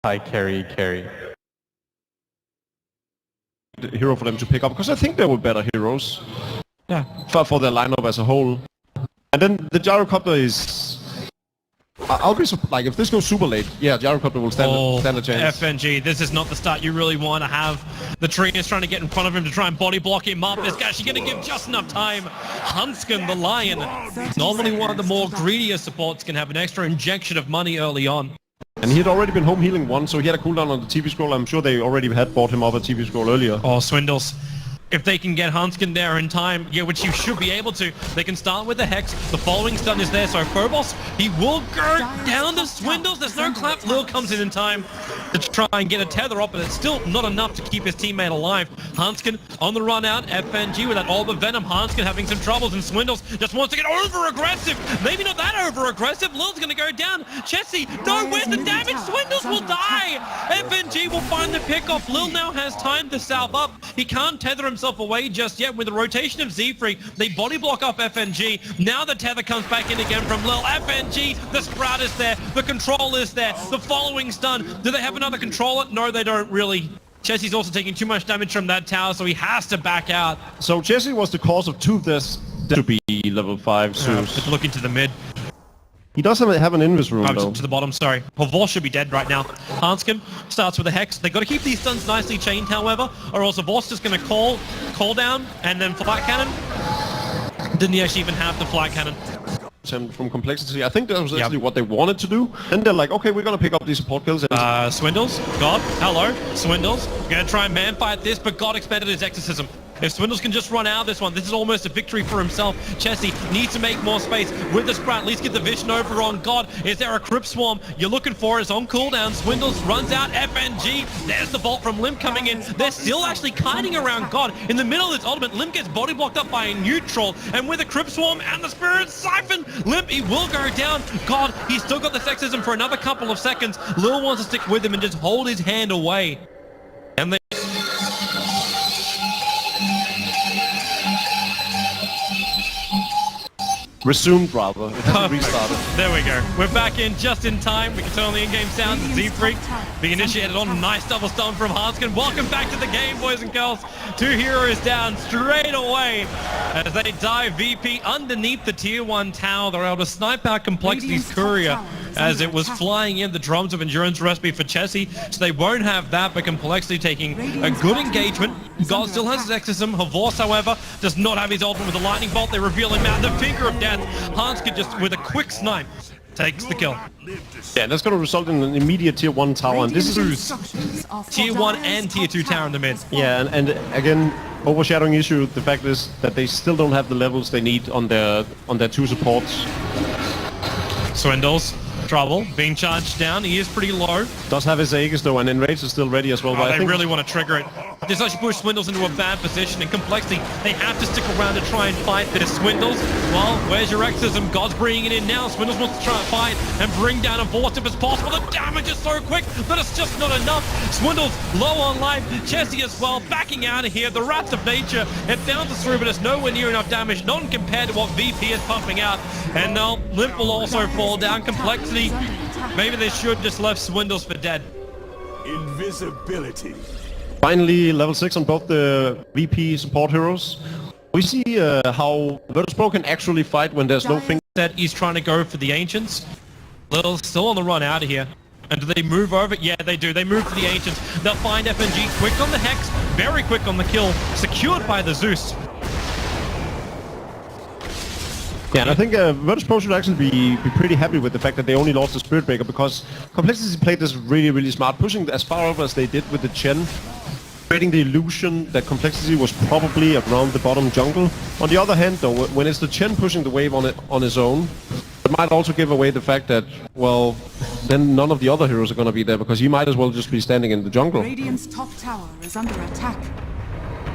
High carry. The hero for them to pick up, because I think they were better heroes. Yeah. For their lineup as a whole. And then the gyrocopter is... I'll be like, if this goes super late, yeah, gyrocopter will stand a chance. FNG, this is not the start you really want to have. The tree is trying to get in front of him to try and body block him up. It's actually going to give just enough time. Huntskin, the lion, normally one of the more greedier supports, can have an extra injection of money early on. And he had already been home healing once, so he had a cooldown on the TV scroll. I'm sure they already had bought him up a TV scroll earlier. Oh, Swindles. If they can get Huntskin there in time, yeah, which you should be able to, they can start with the Hex. The following stun is there, so Phobos, he will go down to Swindles. There's no clap. Lil comes in time to try and get a tether up, but it's still not enough to keep his teammate alive. Huntskin on the run out. FNG with that Orb of Venom. Huntskin having some troubles, and Swindles just wants to get over-aggressive. Maybe not that over-aggressive. Lil's going to go down. Chessie, no, where's the damage? Swindles will die. FNG will find the pickoff. Lil now has time to salve up. He can't tether himself away just yet. With the rotation of Z-Free, they body block up FNG. Now the tether comes back in again from Lil. FNG, the Sprout is there, the control is there, the following stun. Do they have another controller? No, they don't really. Chessie's also taking too much damage from that tower, so he has to back out. So Chessie was the cause of two of this to be level 5 Zeus. Looking to the mid. He does have an invis room, though. To the bottom, sorry. Pavor should be dead right now. Hanskin starts with a Hex. They've got to keep these stuns nicely chained, however, or else Pavor's just going to call down and then flat cannon. Didn't he actually even have the flat cannon? From complexity, I think that was actually what they wanted to do. Then they're like, okay, we're gonna pick up these support kills. Swindles, God, hello, Swindles. Gonna try and man fight this, but God expended his exorcism. If Swindles can just run out of this one, this is almost a victory for himself. Chessie needs to make more space with the Sprout. At least get the vision over on God. Is there a Crypt Swarm? You're looking for it. It's on cooldown. Swindles runs out. FNG. There's the Vault from Limp coming in. They're still actually kiting around God. In the middle of this ultimate, Limp gets body blocked up by a neutral. And with a Crypt Swarm and the Spirit Siphon, Limp, he will go down. God, he's still got the sexism for another couple of seconds. Lil wants to stick with him and just hold his hand away. And they resumed, rather. It hasn't restarted. There we go. We're back in just in time. We can turn on the in-game sounds. Z-Freak being initiated on. Nice double stun from Hanskin. Welcome back to the game, boys and girls. 2 heroes down straight away as they dive VP underneath the tier 1 tower. They're able to snipe out Complexity's courier as it was flying in. The drums of endurance recipe for Chessie, so they won't have that, but Complexity taking a good engagement. God still has his exorcism. Havorce, however, does not have his ultimate with the lightning bolt. They reveal him out. The finger of death. Hanskin just with a quick snipe takes the kill. Yeah, that's going to result in an immediate tier 1 tower, and this is tier 1 and tier 2 tower in the mid. Yeah, and again, overshadowing issue, the fact is that they still don't have the levels they need on their 2 supports. Swindles. Trouble being charged down. He is pretty low. Does have his Aegis though, and Enrage is still ready as well. But they really want to trigger it. This actually pushed Swindles into a bad position. In Complexity, they have to stick around to try and fight this. Swindles, well, where's your exorcism? God's bringing it in now. Swindles wants to try and fight and bring down a Vorce if it's possible. The damage is so quick, but it's just not enough. Swindles low on life. Chessie as well, backing out of here. The Rats of Nature, it bounces through, but it's nowhere near enough damage, not compared to what VP is pumping out. And now Limp will also fall down. Complexity, maybe they should just left Swindles for dead. Invisibility. Finally, level 6 on both the VP support heroes. We see how Virtus Pro can actually fight when there's no finger. That he's trying to go for the Ancients. Lil's still on the run out of here. And do they move over? Yeah, they do. They move to the Ancients. They'll find FNG quick on the Hex, very quick on the kill, secured by the Zeus. Yeah, and I think Virtus Pro should actually be pretty happy with the fact that they only lost the Spirit Breaker, because Complexity played this really, really smart, pushing as far over as they did with the Chen, creating the illusion that Complexity was probably around the bottom jungle. On the other hand, though, when it's the Chen pushing the wave on his own, it might also give away the fact that, well, then none of the other heroes are going to be there, because he might as well just be standing in the jungle. Radiant's top tower is under attack.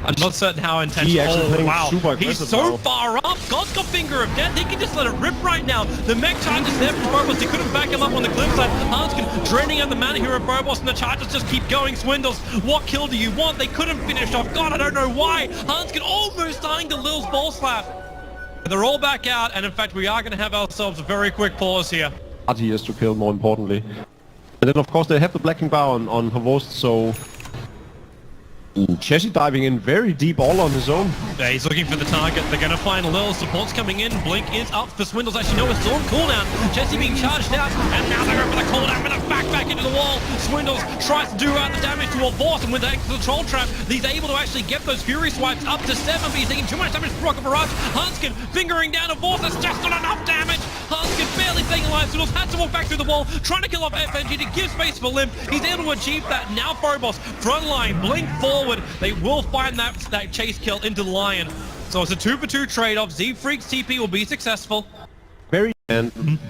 I'm not certain how intentional. Oh, wow. He's so now. far up. God's got finger of death. He can just let it rip right now. The mech charges there from Phobos. He couldn't back him up on the cliff side. Hanskin draining out the mana here of Phobos, and the charges just keep going. Swindles, what kill do you want? They couldn't finish off. God, I don't know why. Hanskin almost dying to Lil's ball slap. They're all back out, and in fact, we are going to have ourselves a very quick pause here. He has to kill, more importantly. And then of course they have the blacking bar on Havost, so Chessie diving in very deep all on his own. Yeah, he's looking for the target. They're going to find Lil. Support's coming in. Blink is up for Swindles. Actually, no, it's still on cooldown. Chessie being charged out, and now they're going for the cooldown with a back into the wall. Swindles tries to do out the damage to Havost, and with the control trap, he's able to actually get those Fury swipes up to 7, but he's taking too much damage from Rocket Barrage. Hanskin fingering down Havost. That's just not enough damage. Hanskin barely staying alive. Swindles had to walk back through the wall, trying to kill off FNG to give space for Limp. He's able to achieve that. Now Phobos, front line, Blink forward. They will find that chase kill into the Lion. So it's a 2-for-2 trade-off. Z-Freak's TP will be successful. Very,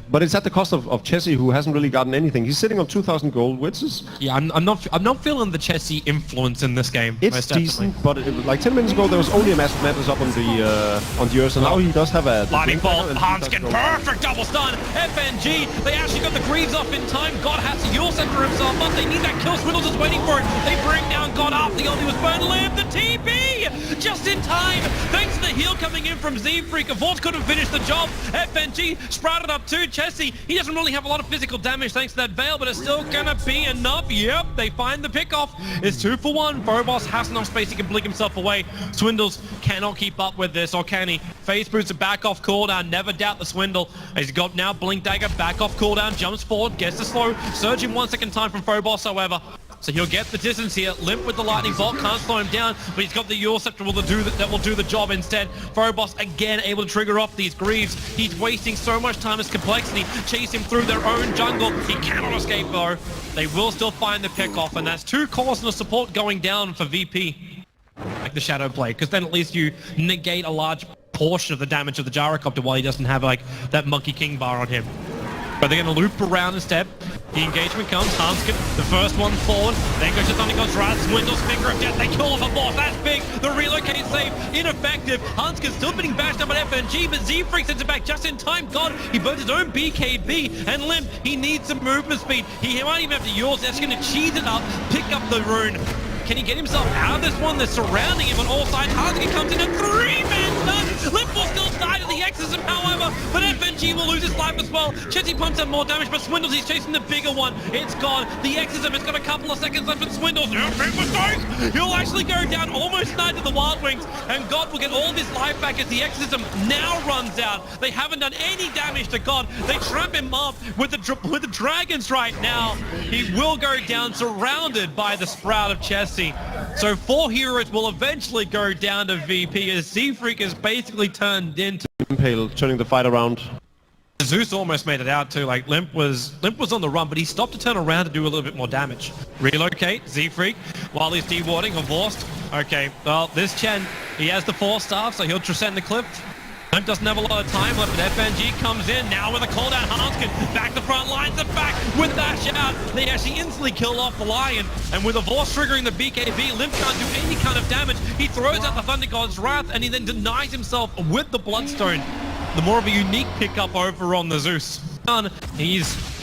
but it's at the cost of Chessie, who hasn't really gotten anything. He's sitting on 2,000 gold, which is... Yeah, I'm not feeling the Chessie influence in this game. It's decent, but like 10 minutes ago there was only a massive madness up on the Earth, and now he does have a... Lightning Bolt, Hanskin, perfect double stun! FNG, they actually got the Greaves off in time. God has to Yule Scepter himself up. They need that kill. Swindles is waiting for it. They bring down God up. The only was burned. Limb, the TP! Just in time! Thanks to the heal coming in from Z-Freak. Avolt couldn't finish the job. FNG sprouted up too. Chessie, he doesn't really have a lot of physical damage thanks to that Veil, but it's still gonna be enough. Yep, they find the pickoff. It's 2 for 1. Phobos has enough space, he can blink himself away. Swindles cannot keep up with this, or can he? Phase boots are back off cooldown. Never doubt the Swindle. He's got now Blink Dagger back off cooldown, jumps forward, gets the slow, surging 1 second time from Phobos, however. So he'll get the distance here. Limp with the Lightning Bolt, can't slow him down, but he's got the Yule Scepter that will do the job instead. Phobos again able to trigger off these Greaves. He's wasting so much time as Complexity chase him through their own jungle. He cannot escape though. They will still find the pickoff, and that's 2 cores and a support going down for VP. Like the Shadow Blade, because then at least you negate a large portion of the damage of the Gyrocopter while he doesn't have like that Monkey King bar on him. But they're going to loop around instead. The engagement comes. Hanskin, the first one forward. Then goes to Thundergod's Wrath. Swindles, Finger of Death. They kill off a boss. That's big. The relocate save, ineffective. Hanskin still being bashed up by FNG, but Z-Freak sends it back just in time. God, he burns his own BKB. And Limp, he needs some movement speed. He might even have to use. That's going to cheese it up, pick up the rune. Can he get himself out of this one? They're surrounding him on all sides. Hanskin comes in a 3-man stun. Limp will still die to the exorcism, however, but FNG will lose his life as well. Chessie pumps out more damage, but Swindles, he's chasing the bigger one. It's gone. The exorcism has got a couple of seconds left, but Swindles, big mistake. He'll actually go down, almost died to the Wild Wings, and God will get all of his life back as the exorcism now runs out. They haven't done any damage to God. They trap him up with the dragons right now. He will go down, surrounded by the Sprout of Chessie. So 4 heroes will eventually go down to VP as Z-Freak is basically turned into Impale, turning the fight around. Zeus almost made it out too. Like Limp was on the run, but he stopped to turn around to do a little bit more damage. Relocate, Z-Freak, while he's dewarding Havost. Okay, well, this Chen, he has the 4 staff, so he'll transcend the cliff. Limp doesn't have a lot of time left, but FNG comes in now with a call down. Hanskin back the front lines, the back with that shout. They actually instantly kill off the Lion, and with Havost triggering the BKB, Limp can't do any kind of damage. He throws out the Thunder God's Wrath, and he then denies himself with the Bloodstone. The more of a unique pickup over on the Zeus.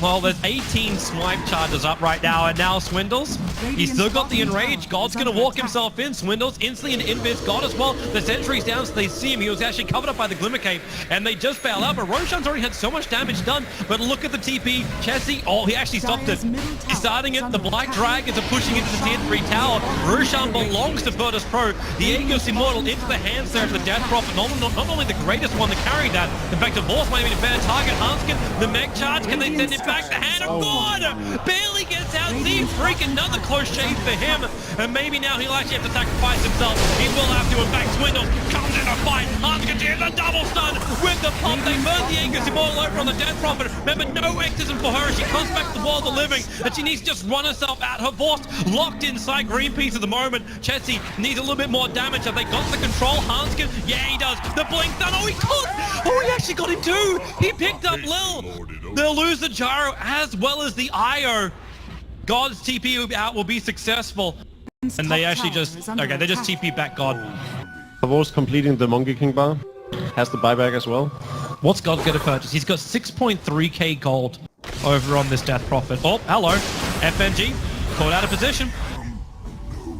Well, there's 18 swipe charges up right now, and now Swindles, he's still got the Enrage. God's gonna walk himself in. Swindles instantly into Invis. God as well. The sentry's down, so they see him. He was actually covered up by the Glimmer Cape, and they just bail out, but Roshan's already had so much damage done. But look at the TP. Chessie, oh, he actually stopped it. He's starting it. The Black Dragons are pushing into the tier 3 tower. Roshan belongs to Virtus Pro. The Aegis Immortal into the hands there of the Death Prophet. Not only the greatest one to carry that. In fact, Divorce might be a better target. Hanskin, the Mech Charge, can they send it back? The Hand of God barely gets out. Z-Freak, another close shave for him. And maybe now he'll actually have to sacrifice himself. He will have to. In fact, Swindles comes in a fight. Hanskin gets a double stun with the pump. They burn the Aegis Immortal over on the Death Prophet. Remember, no exorcism for her. She comes back to the world of the living, and she needs to just run herself out. Her Vorst locked inside Greenpeace at the moment. Chessie needs a little bit more damage. Have they got the control? Hanskin, yeah, he does. The blink stun. Oh, he caught. Oh, he actually got him too. He picked up Lil. They'll lose the gyro as well as the IO. God's TP out will be successful. And they actually just, okay, they just TP back God. Havost completing the Monkey King bar. Has the buyback as well. What's God going to purchase? He's got 6.3k gold over on this Death Prophet. Oh, hello. FNG, caught out of position.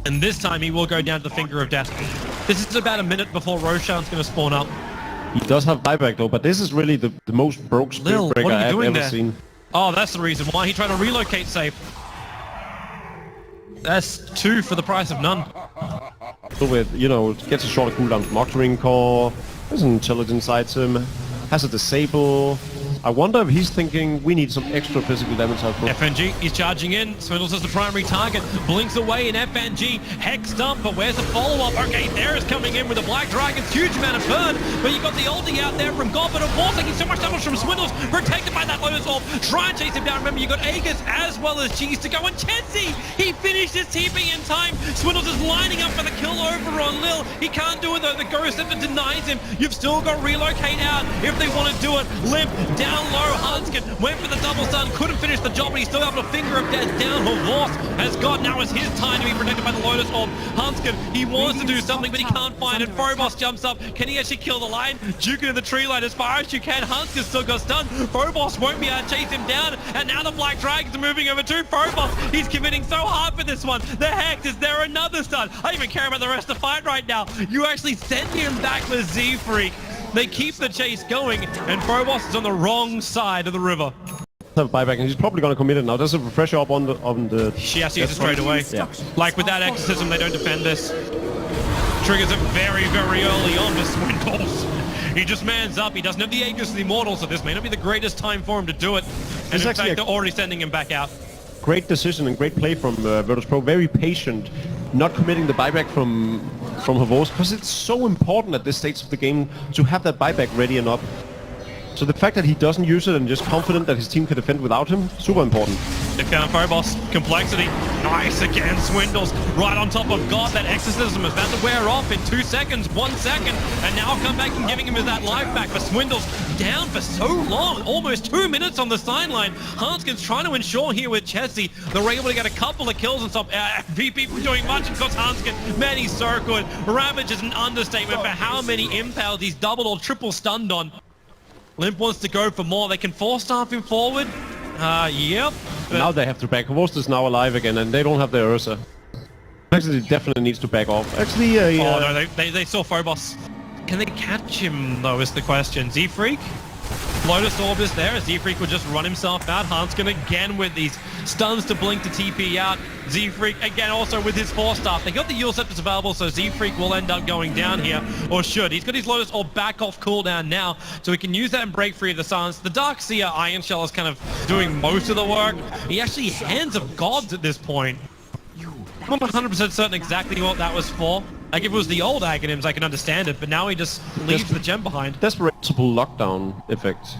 And this time he will go down to the Finger of Death. This is about a minute before Roshan's going to spawn up. He does have buyback though, but this is really the most broke Spirit Lil, Breaker what are you I've doing ever there? seen. Oh, that's the reason why he tried to relocate safe. That's 2 for the price of none. So with, you know, gets a shorter cooldown monitoring core, there's an intelligence item, has a disable. I wonder if he's thinking we need some extra physical damage output. FNG, he's charging in. Swindles is the primary target. Blinks away in FNG. Hex dump, but where's the follow-up? Okay, there is coming in with the Black Dragons. Huge amount of burn, but you got the ulti out there from God, but of course taking so much damage from Swindles. Protected by that Lotus Orb. Try and chase him down. Remember, you got Aegis as well as Cheese to go. And Chetsy, he finished his TP in time. Swindles is lining up for the kill over on Lil. He can't do it though. The Ghost Scepter denies him. You've still got Relocate out if they want to do it. Limp down low. Hanskin went for the double stun, couldn't finish the job, but he's still able to finger of death down. Horse has got, now is his time to be protected by the Lotus Orb. Hanskin, he wants to do something, but he can't find it. Phobos jumps up. Can he actually kill the line? Juking in the tree line as far as you can. Hanskin still got stunned. Phobos won't be able to chase him down, and now the Black Dragons are moving over to Phobos. He's committing so hard for this one. The Hex, is there another stun? I don't even care about the rest of the fight right now. You actually send him back with Z-Freak. They keep the chase going, and Phobos is on the wrong side of the river. Have buyback, and he's probably going to commit it now. There's a refresher up on the. She has to use it straight away. Yeah. Like with that exorcism, they don't defend this. Triggers it very, very early on for Swindles. He just mans up. He doesn't have the Aegis of the Immortal, so this may not be the greatest time for him to do it. And in fact, they're already sending him back out. Great decision and great play from Virtus Pro. Very patient, not committing the buyback from Havos, because it's so important at this stage of the game to have that buyback ready and up. So the fact that he doesn't use it and just confident that his team can defend without him, super important. They found Phobos. Complexity. Nice again. Swindles right on top of God. That exorcism is about to wear off in 2 seconds, 1 second. And now come back and giving him that life back. But Swindles down for so long. Almost 2 minutes on the sideline. Hanskin's trying to ensure here with Chessy. They're able to get a couple of kills and stop VP from doing much. Of course, Hanskin, man, he's so good. Ravage is an understatement for how many impales he's doubled or triple stunned on. Limp wants to go for more. They can force-staff him forward. Yep. Now they have to back. Havos is now alive again, and they don't have their Ursa. Actually, definitely needs to back off. Actually, oh no, they saw Phobos. Can they catch him though? Is the question. Z-Freak. Lotus Orb is there. Z-Freak will just run himself out. Hanskin again with these stuns to blink to TP out. Z-Freak again also with his Force Staff. They got the Yule Scepters available, so Z-Freak will end up going down here, or should. He's got his Lotus Orb back off cooldown now, so he can use that and break free of the silence. The Darkseer Iron Shell is kind of doing most of the work. He actually Hands of Gods at this point. I'm not 100% certain exactly what that was for. Like, if it was the old Aghanims, I can understand it, but now he just leaves the gem behind. Desperate lockdown effect.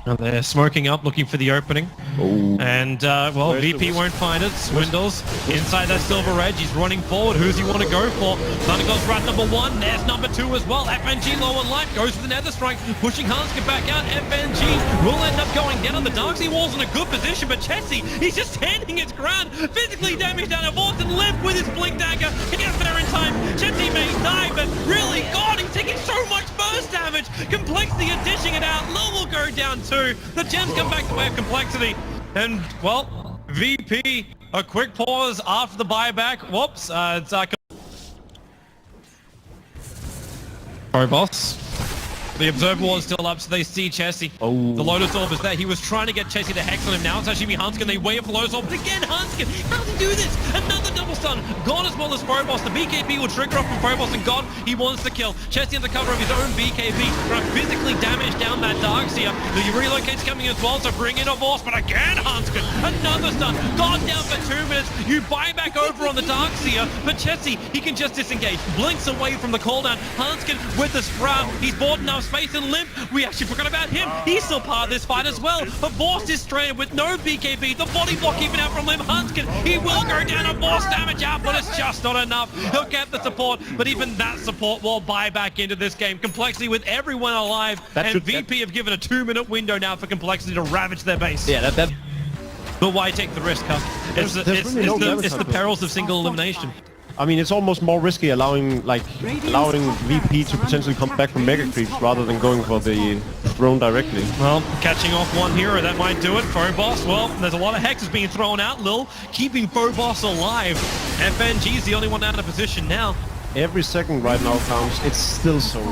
And they're smoking up, looking for the opening. Oh. And, well, VP won't find it. Swindles inside that Silver Edge. He's running forward. Who's he want to go for? Thundergod's right number 1. There's number 2 as well. FNG low on life. Goes for the Nether Strike. Pushing Hanskin back out. FNG will end up going down. The Darkseer Wall's in a good position, but Chessy, he's just standing his ground. Physically damaged down at Vorton. Limp with his Blink Dagger. He gets there in time. Chessy may die, but really, God, he's taking so much burst damage. Complexity are dishing it out. Lil will go down too. The gems come back to way of Complexity. And, well, VP, a quick pause after the buyback. Whoops, it's Phobos. The Observer Wall is still up, so they see Chessy. Oh. The Lotus Orb is there. He was trying to get Chessy to hex on him. Now it's actually Hanskin. They wait for Lotus Orb. But again, Hanskin, how does he do this? Another double stun. God as well as Phobos. The BKB will trigger off from Phobos, and God, he wants to kill. Chessy on the cover of his own BKB. Trying to physically damage down that Darkseer. The relocate's coming as well, so bring in a Force. But again, Hanskin, another stun. God down for 2 minutes. You buy back over on the Darkseer, but Chessy, he can just disengage. Blinks away from the cooldown. Hanskin with the Sprout. He's bought enough space and Limp. We actually forgot about him. He's still part of this fight as well. But Vorst is stranded with no BKB. The body block even out from Limp. Hanskin, he will go down and Vorst damage out, but it's just not enough. He'll get the support, but even that support will buy back into this game. Complexity with everyone alive, and VP have given a 2-minute window now for Complexity to ravage their base. Yeah, that. But why take the risk, huh? It's the perils of single elimination. I mean, it's almost more risky allowing VP to potentially come back from Mega Creeps rather than going for the throne directly. Well, catching off one hero, that might do it. Phobos, well, there's a lot of hexes being thrown out. Lil keeping Phobos alive. FNG's the only one out of position now. Every second right now counts. It's still so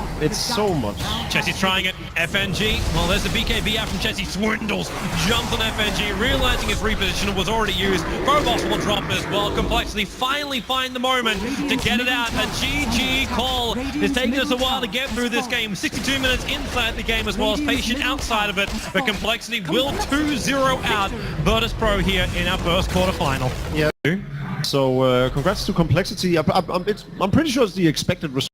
much. Chessie's trying it. FNG. Well, there's the BKB out from Chessie. Swindles. Jumps on FNG. Realizing his reposition was already used. Phobos will drop as well. Complexity finally find the moment to get it out. A GG call. It's taken us a while to get through this game. 62 minutes inside the game as well as Patient outside of it. But Complexity will 2-0 out Virtus.pro here in our first quarterfinal. Yeah. So congrats to Complexity. I'm pretty sure it's the expected result.